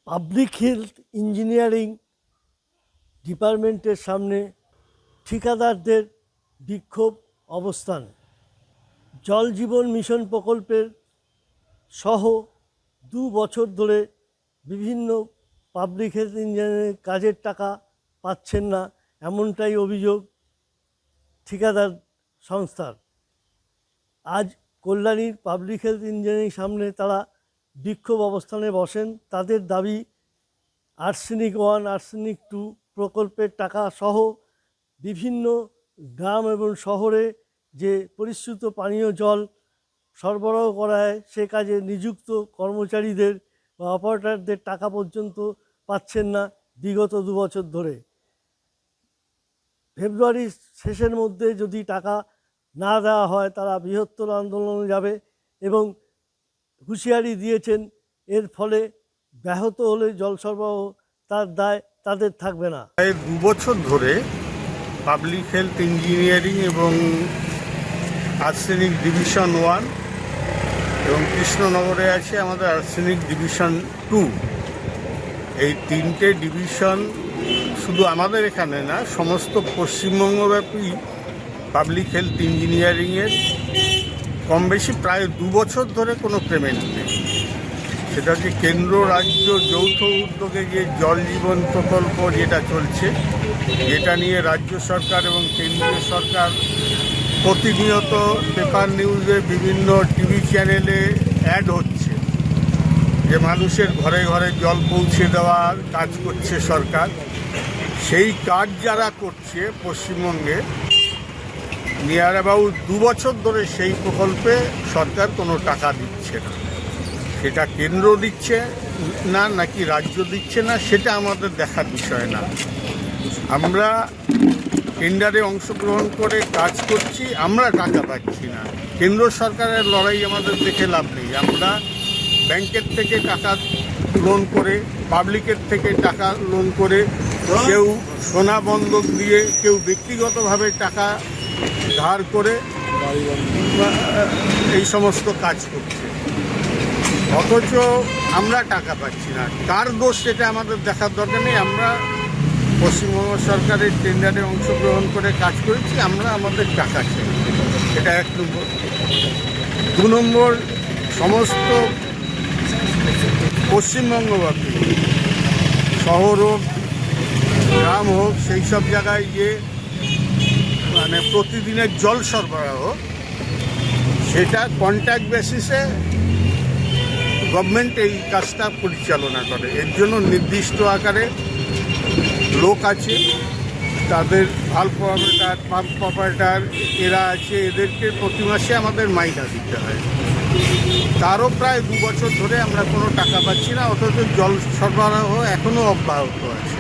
Public health engineering ডিপার্টমেন্টের সামনে ঠিকাদারদের বিক্ষোভ অবস্থান। জল জীবন মিশন প্রকল্পের সহ 2 বছর ধরে বিভিন্ন পাবলিক হেলথ ইঞ্জিনিয়ারিং কাজের টাকা পাচ্ছেন না, এমনটাই অভিযোগ ঠিকাদার সংস্থার। আজ কল্যাণীর পাবলিক হেলথ ইঞ্জিনিয়ারিং সামনে তারা বিক্ষোভ অবস্থানে বসেন। তাদের দাবি আর্সেনিক 1, আর্সেনিক 2 প্রকল্পের টাকা সহ বিভিন্ন গ্রাম এবং শহরে যে পরিশ্রুত পানীয় জল সরবরাহ করা হয় সে কাজে নিযুক্ত কর্মচারীদের বা অপারেটরদের টাকা পর্যন্ত পাচ্ছেন না বিগত 2 বছর ধরে। ফেব্রুয়ারির শেষের মধ্যে যদি টাকা না দেওয়া হয় তারা বৃহত্তর আন্দোলনে যাবে এবং হুঁশিয়ারি দিয়েছেন এর ফলে ব্যাহত হলে জল সরবরাহ তার দায় তাদের থাকবে না। প্রায় 2 বছর ধরে পাবলিক হেলথ ইঞ্জিনিয়ারিং এবং আর্সেনিক ডিভিশন 1 এবং কৃষ্ণনগরে আছে আমাদের আর্সেনিক ডিভিশন 2, এই 3টে ডিভিশন শুধু আমাদের এখানে না সমস্ত পশ্চিমবঙ্গব্যাপী পাবলিক হেলথ ইঞ্জিনিয়ারিংয়ের কম বেশি প্রায় 2 বছর ধরে কোনো পেমেন্ট নেই। সেটা হচ্ছে কেন্দ্র রাজ্য যৌথ উদ্যোগে যে জল জীবন প্রকল্প যেটা চলছে, যেটা নিয়ে রাজ্য সরকার এবং কেন্দ্রীয় সরকার প্রতিনিয়ত পেপার নিউজে বিভিন্ন টিভি চ্যানেলে অ্যাড হচ্ছে যে মানুষের ঘরে ঘরে জল পৌঁছে দেওয়ার কাজ করছে সরকার। সেই কাজ যারা করছে পশ্চিমবঙ্গে নিয়ার অ্যাবাউট 2 বছর ধরে সেই প্রকল্পে সরকার কোনো টাকা দিচ্ছে না। সেটা কেন্দ্র দিচ্ছে না নাকি রাজ্য দিচ্ছে না সেটা আমাদের দেখার বিষয় না। আমরা টেন্ডারে অংশগ্রহণ করে কাজ করছি, আমরা টাকা পাচ্ছি না। কেন্দ্র সরকারের লড়াই আমাদের দেখে লাভ নেই। আমরা ব্যাংকের থেকে টাকা লোন করে, পাবলিকের থেকে টাকা লোন করে, কেউ সোনা বন্ধক দিয়ে, কেউ ব্যক্তিগতভাবে টাকা ধার করে এই সমস্ত কাজ করছে, অথচ আমরা টাকা পাচ্ছি না। কার দোষ সেটা আমাদের দেখার দরকার নেই। আমরা পশ্চিমবঙ্গ সরকারের টেন্ডারে অংশগ্রহণ করে কাজ করেছি, আমরা আমাদের টাকা চাই। এটা 1 নম্বর। 2 নম্বর, সমস্ত পশ্চিমবঙ্গব্যাপী শহর হোক গ্রাম হোক সেই সব জায়গায় যে মানে প্রতিদিনের জল সরবরাহ সেটা কন্ট্রাক্ট বেসিসে গভর্নমেন্ট এই কাজটা পরিচালনা করে। এর জন্য নির্দিষ্ট আকারে লোক আছে, তাদের ভাল্ভ অপারেটর, পাম্প অপারেটর এরা আছে, এদেরকে প্রতি মাসে আমাদের মাইনা দিতে হয়। তারও প্রায় 2 বছর ধরে আমরা কোনো টাকা পাচ্ছি না, অথচ জল সরবরাহ এখনও অব্যাহত আছে।